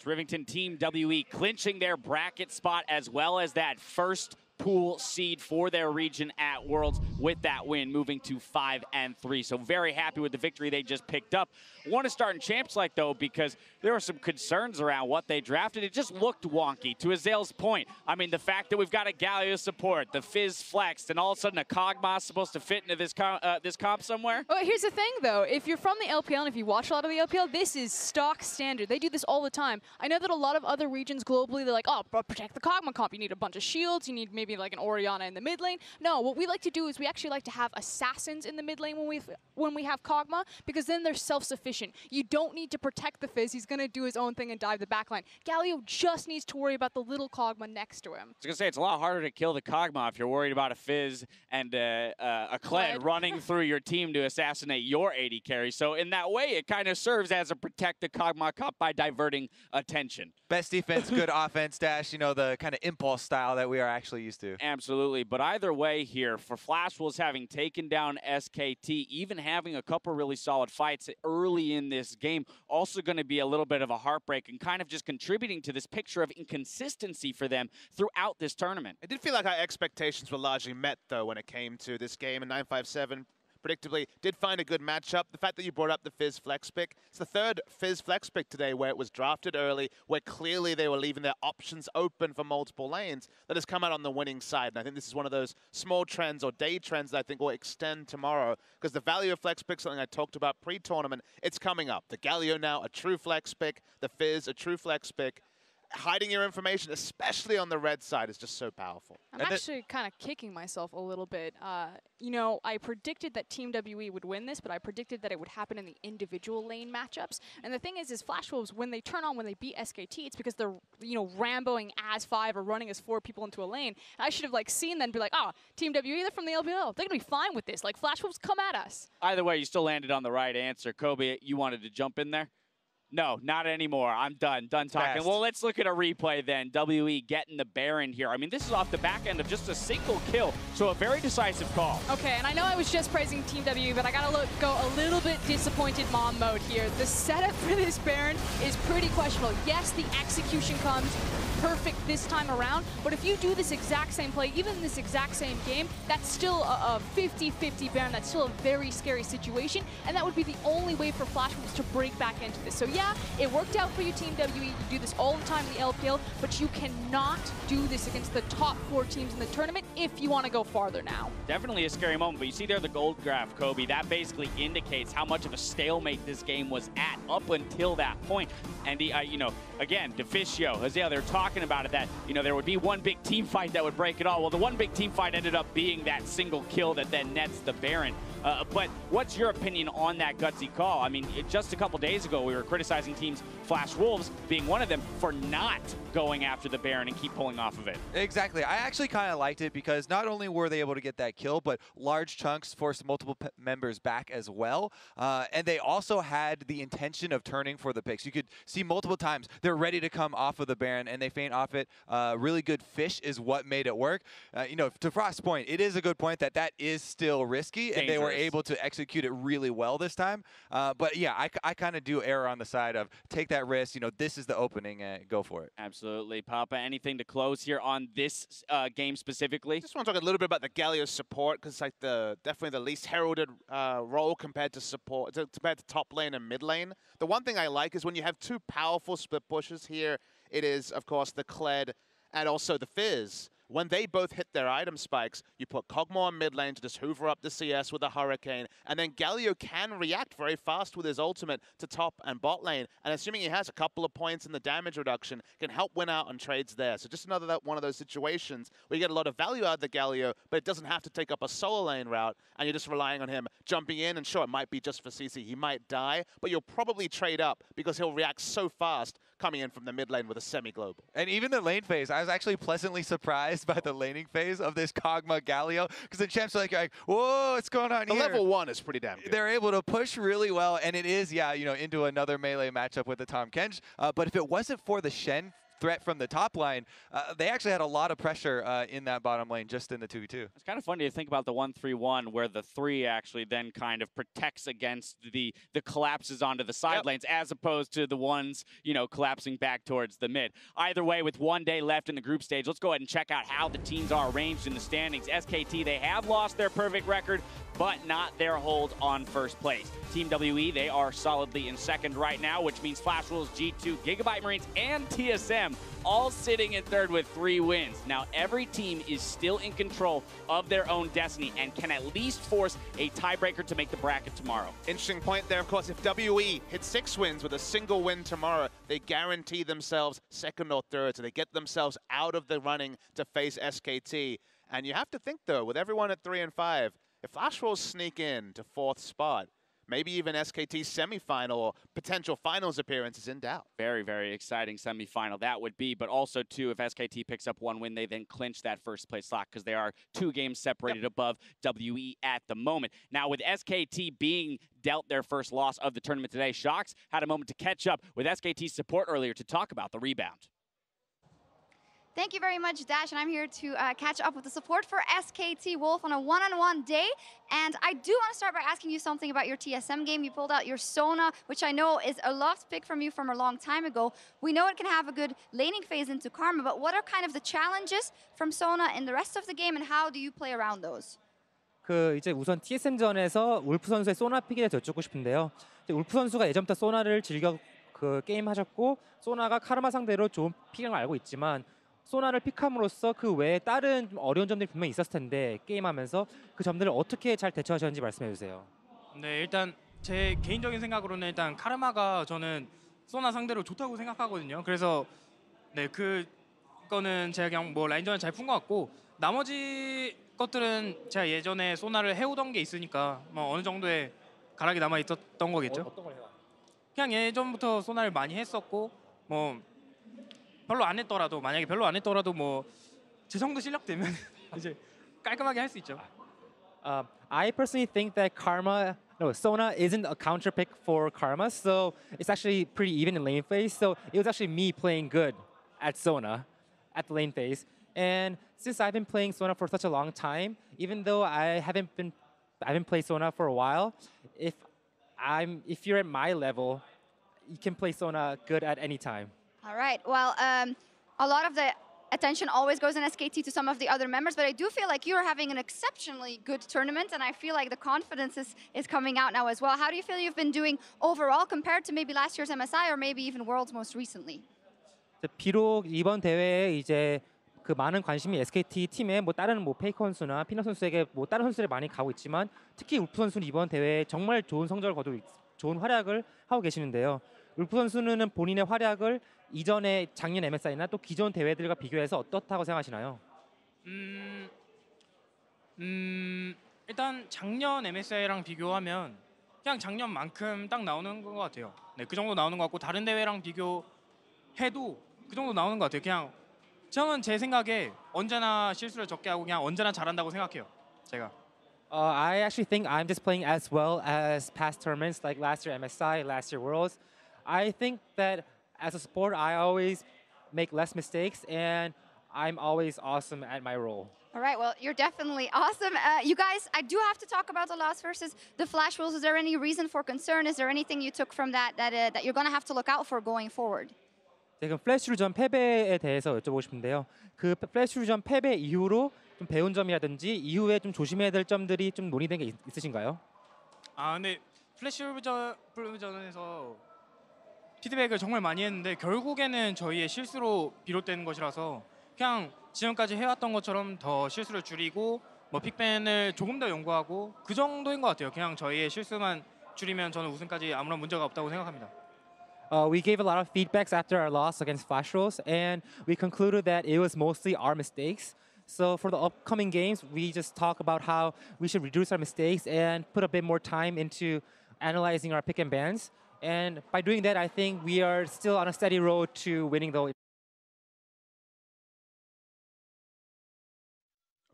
points. Rivington Team WE clinching their bracket spot as well as that first pool seed for their region at Worlds with that win, moving to 5-3. So very happy with the victory they just picked up. Want to start in Champs Like, though, because there were some concerns around what they drafted. It just looked wonky. To Azael's point, I mean, the fact that we've got a Galio support, the Fizz flexed, and all of a sudden a Kog'Maw is supposed to fit into this comp somewhere? Well, here's the thing, though. If you're from the LPL and if you watch a lot of the LPL, this is stock standard. They do this all the time. I know that a lot of other regions globally, they're like, oh, but protect the Kog'Maw comp. You need a bunch of shields. You need maybe like an Orianna in the mid lane. No, what we like to do is we actually like to have assassins in the mid lane when we have Kog'Maw, because then they're self-sufficient. You don't need to protect the Fizz. He's going to do his own thing and dive the backline. Galio just needs to worry about the little Kog'Maw next to him. I was going to say, it's a lot harder to kill the Kog'Maw if you're worried about a Fizz and a Kled running through your team to assassinate your AD carry. So in that way, it kind of serves as a protect the Kog'Maw cup by diverting attention. Best defense, good offense, Dash, you know, the kind of impulse style that we are actually used to. Absolutely. But either way here, for Flash Wolves having taken down SKT, even having a couple really solid fights early in this game, also going to be a little bit of a heartbreak and kind of just contributing to this picture of inconsistency for them throughout this tournament. It did feel like our expectations were largely met, though, when it came to this game, and 957 predictably did find a good matchup. The fact that you brought up the Fizz flex pick, it's the third Fizz flex pick today where it was drafted early, where clearly they were leaving their options open for multiple lanes, that has come out on the winning side. And I think this is one of those small trends or day trends that I think will extend tomorrow, because the value of flex pick, something I talked about pre-tournament, it's coming up. The Galio now a true flex pick, the Fizz a true flex pick. Hiding your information, especially on the red side, is just so powerful. I'm actually kind of kicking myself a little bit. You know, I predicted that Team WE would win this, but I predicted that it would happen in the individual lane matchups. And the thing is Flash Wolves, when they turn on, when they beat SKT, it's because they're, you know, Ramboing as 5 or running as 4 people into a lane. And I should have, like, seen them and be like, oh, Team WE, they're from the LPL. They're going to be fine with this. Like, Flash Wolves, come at us. Either way, you still landed on the right answer. Kobe, you wanted to jump in there? No, not anymore. I'm done talking. Fast. Well, let's look at a replay then. WE getting the Baron here. I mean, this is off the back end of just a single kill, so a very decisive call. Okay, and I know I was just praising Team WE, but I gotta go a little bit disappointed mom mode here. The setup for this Baron is pretty questionable. Yes, the execution comes perfect this time around, but if you do this exact same play, even in this exact same game, that's still a 50-50 Baron. That's still a very scary situation, and that would be the only way for Flash Wolves to break back into this. So yeah, it worked out for you, Team WE. You do this all the time in the LPL, but you cannot do this against the top 4 teams in the tournament if you want to go farther now. Definitely a scary moment, but you see there the gold graph, Kobe. That basically indicates how much of a stalemate this game was at up until that point. And, you know, again, Deficio, Azael, they're talking about it that, you know, there would be one big team fight that would break it all. Well, the one big team fight ended up being that single kill that then nets the Baron. But what's your opinion on that gutsy call? I mean, just a couple days ago, we were criticizing teams, Flash Wolves being one of them, for not going after the Baron and keep pulling off of it. Exactly. I actually kind of liked it because not only were they able to get that kill, but large chunks forced multiple members back as well. And they also had the intention of turning for the picks. You could see multiple times they're ready to come off of the Baron and they feint off it. Really good fish is what made it work. You know, to Frost's point, it is a good point that is still risky. Dangerous. And they were able to execute it really well this time. But yeah, I kind of do err on the side of take that risk. You know, this is the opening and go for it. Absolutely. Papa, anything to close here on this game specifically? Just want to talk a little bit about the Galio support, because it's like definitely the least heralded role compared to support, compared to top lane and mid lane. The one thing I like is when you have 2 powerful split pushes here, it is, of course, the Kled and also the Fizz. When they both hit their item spikes, you put Kog'Maw in mid lane to just hoover up the CS with a Hurricane, and then Galio can react very fast with his ultimate to top and bot lane, and assuming he has a couple of points in the damage reduction, can help win out on trades there. So just another one of those situations where you get a lot of value out of the Galio, but it doesn't have to take up a solo lane route, and you're just relying on him jumping in, and sure, it might be just for CC, he might die, but you'll probably trade up because he'll react so fast coming in from the mid lane with a semi-global. And even the lane phase, I was actually pleasantly surprised by the laning phase of this Kog'Maw Galio, because the champs are like, whoa, what's going on here? The level 1 is pretty damn good. They're able to push really well, and it is, yeah, you know, into another melee matchup with the Tahm Kench. But if it wasn't for the Shen threat from the top line, they actually had a lot of pressure in that bottom lane just in the 2v2. It's kind of funny to think about the 1-3-1 where the 3 actually then kind of protects against the collapses onto the side lanes as opposed to the ones, you know, collapsing back towards the mid. Either way, with 1 day left in the group stage, let's go ahead and check out how the teams are arranged in the standings. SKT, they have lost their perfect record, but not their hold on first place. Team WE, they are solidly in second right now, which means Flash Wolves, G2, Gigabyte Marines, and TSM all sitting in third with 3 wins. Now, every team is still in control of their own destiny and can at least force a tiebreaker to make the bracket tomorrow. Interesting point there, of course. If WE hit 6 wins with a single win tomorrow, they guarantee themselves second or third, so they get themselves out of the running to face SKT. And you have to think, though, with everyone at 3 and 5, if Flash Wolves sneak in to 4th spot, maybe even SKT's semifinal or potential finals appearance is in doubt. Very, very exciting semifinal that would be. But also, too, if SKT picks up 1 win, they then clinch that first place slot because they are 2 games separated above WE at the moment. Now, with SKT being dealt their first loss of the tournament today, Shox had a moment to catch up with SKT's support earlier to talk about the rebound. Thank you very much, Dash, and I'm here to catch up with the support for SKT Wolf on a one-on-one day. And I do want to start by asking you something about your TSM game. You pulled out your Sona, which I know is a lost pick from you from a long time ago. We know it can have a good laning phase into Karma, but what are kind of the challenges from Sona in the rest of the game, and how do you play around those? 이제 우선 TSM전에서 울프 선수의 소나 픽에 대해서 여쭙고 싶은데요. 울프 선수가 예전부터 소나를 즐겨 게임 하셨고, 소나가 카르마 상대로 좋은 픽을 알고 있지만, 소나를 픽함으로써 그 외에 다른 어려운 점들이 분명히 있었을 텐데 게임하면서 그 점들을 어떻게 잘 대처하셨는지 말씀해 주세요. 네, 일단 제 개인적인 생각으로는 일단 카르마가 저는 소나 상대로 좋다고 생각하거든요. 그래서 네, 그거는 제가 그냥 뭐 라인전을 잘 푼 것 같고, 나머지 것들은 제가 예전에 소나를 해오던 게 있으니까 뭐 어느 정도의 가락이 남아 있었던 거겠죠. 어떤 걸 해요? 그냥 예전부터 소나를 많이 했었고, 뭐 별로 안 했더라도, 만약에 별로 안 했더라도 뭐 제 정도 실력 되면 이제 깔끔하게 할 수 있죠. I personally think that Sona isn't a counter pick for Karma, so it's actually pretty even in lane phase. So it was actually me playing good at Sona at the lane phase. And since I've been playing Sona for such a long time, even though I haven't played Sona for a while, if you're at my level, you can play Sona good at any time. All right. Well, a lot of the attention always goes in SKT to some of the other members, but I do feel like you're having an exceptionally good tournament, and I feel like the confidence is coming out now as well. How do you feel you've been doing overall compared to maybe last year's MSI or maybe even Worlds most recently? 비록 이번 대회에 이제 그 많은 관심이 SKT 팀에 뭐 다른 뭐 페이커 선수나 피너 선수에게 뭐 다른 선수들이 많이 가고 있지만, 특히 울프 선수는 이번 대회에 정말 좋은 성적을 거두고 좋은 활약을 하고 계시는데요. 울프 선수는 본인의 활약을 이전에 작년 MSI나 또 기존 대회들과 비교해서 어떻다고 생각하시나요? 일단 작년 MSI랑 비교하면 그냥 작년만큼 딱 나오는 것 같아요. 네, 그 정도 나오는 것 같고, 다른 대회랑 비교해도 그 정도 나오는 것 같아요. 그냥 저는 제 생각에 언제나 실수를 적게 하고 그냥 언제나 잘한다고 생각해요, 제가. I actually think I'm just playing as well as past tournaments like last year MSI, last year Worlds. I think that as a support, I always make less mistakes, and I'm always awesome at my role. All right, well, you're definitely awesome. You guys, I do have to talk about the loss versus the Flash Wolves. Is there any reason for concern? Is there anything you took from that you're going to have to look out for going forward? 네, 그럼 플래시루전 패배에 대해서 여쭤보고 싶은데요. 그 플래시루전 패배 이후로 좀 배운 점이라든지 이후에 좀 조심해야 될 점들이 좀 논의된 게 있으신가요? 근데 플래시루전에서 피드백을 정말 많이 했는데 결국에는 저희의 실수로 비롯된 것이라서 그냥 지금까지 해왔던 것처럼 더 실수를 줄이고 뭐 픽밴을 조금 더 연구하고 그 정도인 것 같아요. 그냥 저희의 실수만 줄이면 저는 우승까지 아무런 문제가 없다고 생각합니다. We gave a lot of feedbacks after our loss against Flash Wolves, and we concluded that it was mostly our mistakes. So for the upcoming games, we just talk about how we should reduce our mistakes and put a bit more time into analyzing our pick and bans. And by doing that, I think we are still on a steady road to winning the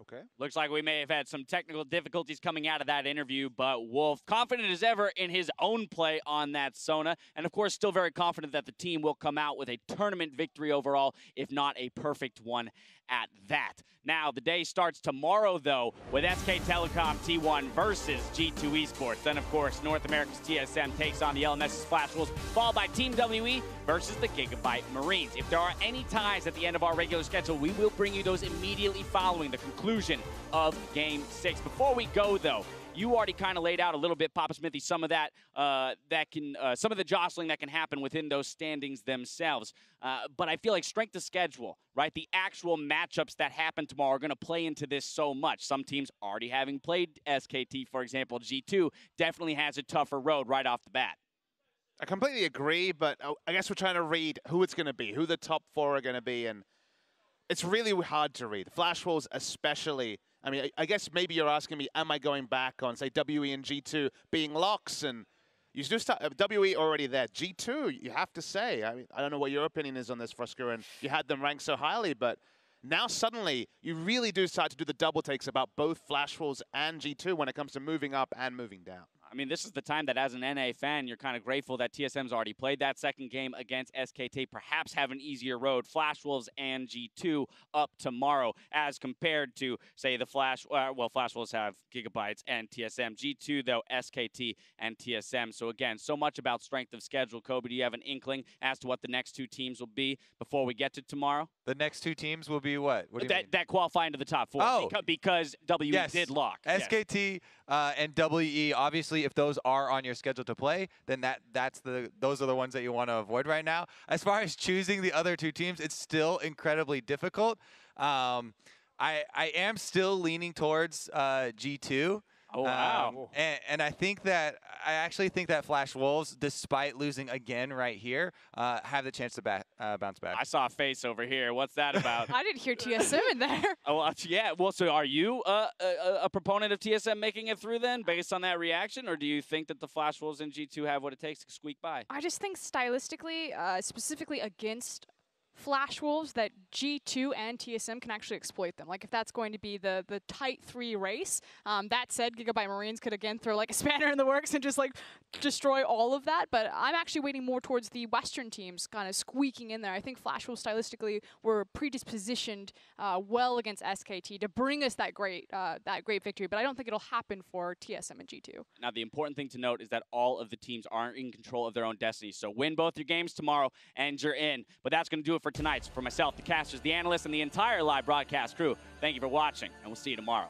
Okay. Looks like we may have had some technical difficulties coming out of that interview, but Wolf, confident as ever in his own play on that Sona, and of course still very confident that the team will come out with a tournament victory overall, if not a perfect one at that. Now, the day starts tomorrow, though, with SK Telecom T1 versus G2 Esports. Then, of course, North America's TSM takes on the LMS's Flash Wolves, followed by Team WE versus the Gigabyte Marines. If there are any ties at the end of our regular schedule, we will bring you those immediately following the conclusion of Game 6. Before we go, though, you already kind of laid out a little bit, Papa Smithy, some of that some of the jostling that can happen within those standings themselves. But I feel like strength of schedule, right? The actual matchups that happen tomorrow are going to play into this so much. Some teams already having played SKT, for example, G2 definitely has a tougher road right off the bat. I completely agree, but I guess we're trying to read who it's going to be, who the top 4 are going to be, and it's really hard to read. Flash Wolves especially. I mean, I guess maybe you're asking me, am I going back on, say, WE and G2 being locks? And you just start, WE already there. G2, you have to say. I mean, I don't know what your opinion is on this, Frusker, and you had them ranked so highly, but now suddenly you really do start to do the double takes about both Flash Wolves and G2 when it comes to moving up and moving down. I mean, this is the time that as an NA fan, you're kind of grateful that TSM's already played that second game against SKT, perhaps have an easier road. Flash Wolves and G2 up tomorrow as compared to, say, the Flash Wolves have Gigabytes and TSM. G2, though, SKT and TSM. So, again, so much about strength of schedule. Kobe, do you have an inkling as to what the next 2 teams will be before we get to tomorrow? The next 2 teams will be what? What do you mean? That qualify into the top 4. Oh. Because WE did lock. SKT and WE, obviously, if those are on your schedule to play, then those are the ones that you want to avoid right now. As far as choosing the other 2 teams, it's still incredibly difficult. I am still leaning towards G2. Oh, wow. And I actually think that Flash Wolves, despite losing again right here, have the chance to bounce back. I saw a face over here. What's that about? I didn't hear TSM in there. Oh, yeah. Well, so are you a proponent of TSM making it through then, based on that reaction, or do you think that the Flash Wolves and G2 have what it takes to squeak by? I just think stylistically, specifically against Flash Wolves, that G2 and TSM can actually exploit them. Like, if that's going to be the tight 3 race, that said, Gigabyte Marines could again throw like a spanner in the works and just like destroy all of that. But I'm actually waiting more towards the Western teams kind of squeaking in there. I think Flash Wolves stylistically were predispositioned well against SKT to bring us that great victory. But I don't think it'll happen for TSM and G2. Now, the important thing to note is that all of the teams aren't in control of their own destiny. So win both your games tomorrow and you're in. But that's going to do it for tonight. So for myself, the casters, the analysts, and the entire live broadcast crew, thank you for watching, and we'll see you tomorrow.